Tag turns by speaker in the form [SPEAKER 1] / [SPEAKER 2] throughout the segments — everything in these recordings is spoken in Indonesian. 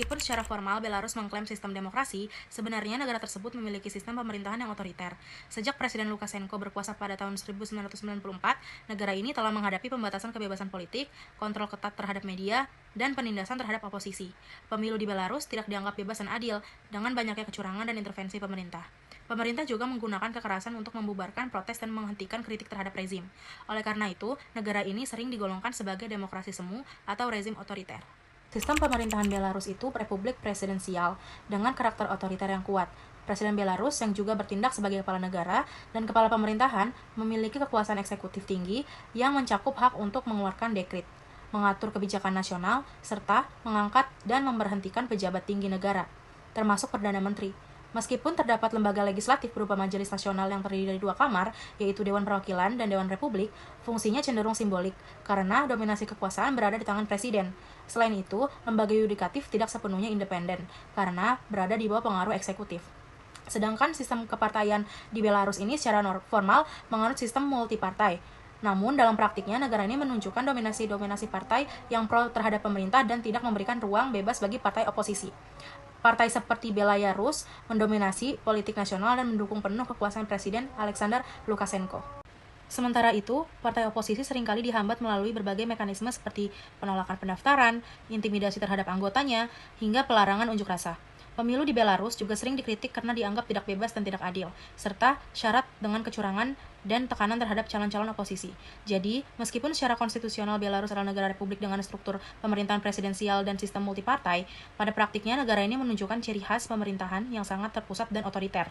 [SPEAKER 1] Meskipun secara formal Belarus mengklaim sistem demokrasi, sebenarnya negara tersebut memiliki sistem pemerintahan yang otoriter. Sejak Presiden Lukashenko berkuasa pada tahun 1994, negara ini telah menghadapi pembatasan kebebasan politik, kontrol ketat terhadap media, dan penindasan terhadap oposisi. Pemilu di Belarus tidak dianggap bebas dan adil, dengan banyaknya kecurangan dan intervensi pemerintah. Pemerintah juga menggunakan kekerasan untuk membubarkan protes dan menghentikan kritik terhadap rezim. Oleh karena itu, negara ini sering digolongkan sebagai demokrasi semu atau rezim otoriter. Sistem pemerintahan Belarus itu republik presidensial dengan karakter otoriter yang kuat. Presiden Belarus yang juga bertindak sebagai kepala negara dan kepala pemerintahan memiliki kekuasaan eksekutif tinggi yang mencakup hak untuk mengeluarkan dekret, mengatur kebijakan nasional, serta mengangkat dan memberhentikan pejabat tinggi negara, termasuk Perdana Menteri. Meskipun terdapat lembaga legislatif berupa Majelis Nasional yang terdiri dari 2 kamar, yaitu Dewan Perwakilan dan Dewan Republik, fungsinya cenderung simbolik, karena dominasi kekuasaan berada di tangan presiden. Selain itu, lembaga yudikatif tidak sepenuhnya independen, karena berada di bawah pengaruh eksekutif. Sedangkan sistem kepartaian di Belarus ini secara formal menganut sistem multipartai. Namun, dalam praktiknya, negara ini menunjukkan dominasi partai yang pro terhadap pemerintah dan tidak memberikan ruang bebas bagi partai oposisi. Partai seperti Belarus mendominasi politik nasional dan mendukung penuh kekuasaan Presiden Alexander Lukashenko. Sementara itu, partai oposisi seringkali dihambat melalui berbagai mekanisme seperti penolakan pendaftaran, intimidasi terhadap anggotanya, hingga pelarangan unjuk rasa. Pemilu di Belarus juga sering dikritik karena dianggap tidak bebas dan tidak adil, serta syarat dengan kecurangan dan tekanan terhadap calon-calon oposisi. Jadi, meskipun secara konstitusional Belarus adalah negara republik dengan struktur pemerintahan presidensial dan sistem multipartai, pada praktiknya negara ini menunjukkan ciri khas pemerintahan yang sangat terpusat dan otoriter.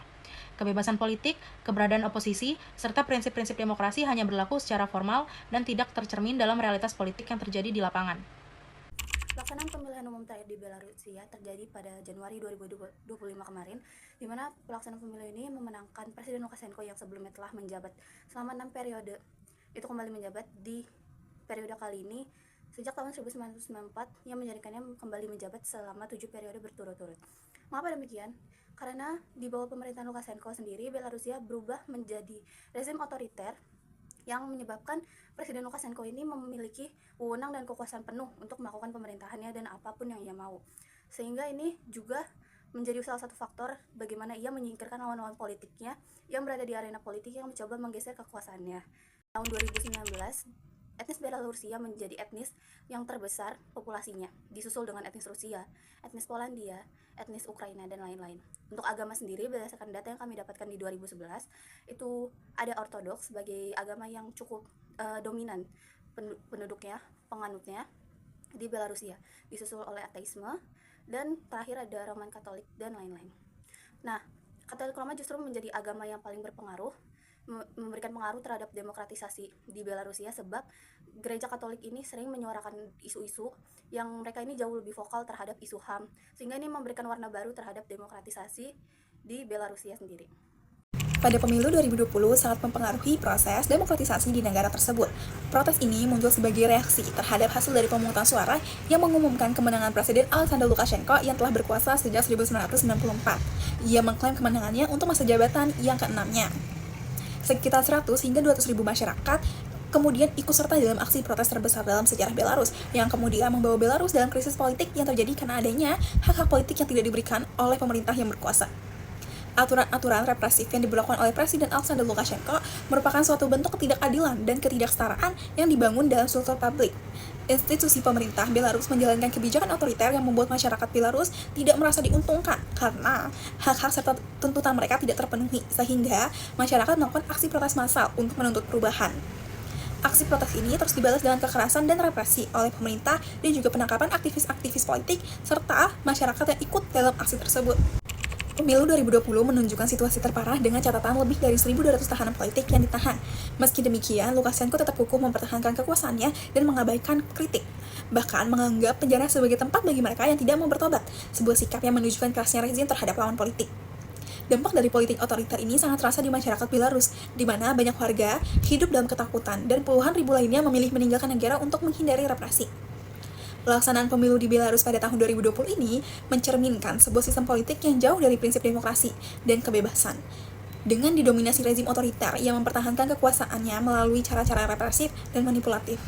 [SPEAKER 1] Kebebasan politik, keberadaan oposisi, serta prinsip-prinsip demokrasi hanya berlaku secara formal dan tidak tercermin dalam realitas politik yang terjadi di lapangan.
[SPEAKER 2] Pelaksanaan pemilihan umum terakhir di Belarusia terjadi pada Januari 2025 kemarin, di mana pelaksanaan pemilu ini memenangkan Presiden Lukashenko yang sebelumnya telah menjabat selama 6 periode. Itu kembali menjabat di periode kali ini sejak tahun 1994 yang menjadikannya kembali menjabat selama 7 periode berturut-turut. Mengapa demikian? Karena di bawah pemerintahan Lukashenko sendiri, Belarusia berubah menjadi rezim otoriter yang menyebabkan Presiden Lukashenko ini memiliki wewenang dan kekuasaan penuh untuk melakukan pemerintahannya dan apapun yang ia mau. Sehingga ini juga menjadi salah satu faktor bagaimana ia menyingkirkan lawan-lawan politiknya yang berada di arena politik yang mencoba menggeser kekuasaannya. Tahun 2019, etnis Belarusia menjadi etnis yang terbesar populasinya, disusul dengan etnis Rusia, etnis Polandia, etnis Ukraina, dan lain-lain. Untuk agama sendiri, berdasarkan data yang kami dapatkan di 2011, itu ada Ortodoks sebagai agama yang cukup dominan penduduknya, penganutnya di Belarusia, disusul oleh ateisme, dan terakhir ada Roman Katolik, dan lain-lain. Nah, Katolik Roma justru menjadi agama yang paling berpengaruh, memberikan pengaruh terhadap demokratisasi di Belarusia, sebab gereja Katolik ini sering menyuarakan isu-isu yang mereka ini jauh lebih vokal terhadap isu HAM, sehingga ini memberikan warna baru terhadap demokratisasi di Belarusia sendiri.
[SPEAKER 3] Pada pemilu 2020 sangat mempengaruhi proses demokratisasi di negara tersebut. Protes ini muncul sebagai reaksi terhadap hasil dari pemungutan suara yang mengumumkan kemenangan Presiden Alexander Lukashenko yang telah berkuasa sejak 1994. Ia mengklaim kemenangannya untuk masa jabatan yang ke-6-nya. Sekitar 100 hingga 200 ribu masyarakat kemudian ikut serta dalam aksi protes terbesar dalam sejarah Belarus, yang kemudian membawa Belarus dalam krisis politik yang terjadi karena adanya hak-hak politik yang tidak diberikan oleh pemerintah yang berkuasa. Aturan-aturan represif yang diberlakukan oleh Presiden Alexander Lukashenko merupakan suatu bentuk ketidakadilan dan ketidaksetaraan yang dibangun dalam struktur publik. Institusi pemerintah Belarus menjalankan kebijakan otoriter yang membuat masyarakat Belarus tidak merasa diuntungkan karena hak-hak serta tuntutan mereka tidak terpenuhi, sehingga masyarakat melakukan aksi protes massal untuk menuntut perubahan. Aksi protes ini terus dibalas dengan kekerasan dan represi oleh pemerintah dan juga penangkapan aktivis-aktivis politik serta masyarakat yang ikut dalam aksi tersebut. Pemilu 2020 menunjukkan situasi terparah dengan catatan lebih dari 1.200 tahanan politik yang ditahan. Meski demikian, Lukashenko tetap kukuh mempertahankan kekuasaannya dan mengabaikan kritik. Bahkan menganggap penjara sebagai tempat bagi mereka yang tidak mau bertobat, sebuah sikap yang menunjukkan kerasnya rezim terhadap lawan politik. Dampak dari politik otoriter ini sangat terasa di masyarakat Belarus, di mana banyak warga hidup dalam ketakutan dan puluhan ribu lainnya memilih meninggalkan negara untuk menghindari represi. Pelaksanaan pemilu di Belarus pada tahun 2020 ini mencerminkan sebuah sistem politik yang jauh dari prinsip demokrasi dan kebebasan. Dengan didominasi rezim otoriter yang mempertahankan kekuasaannya melalui cara-cara represif dan manipulatif.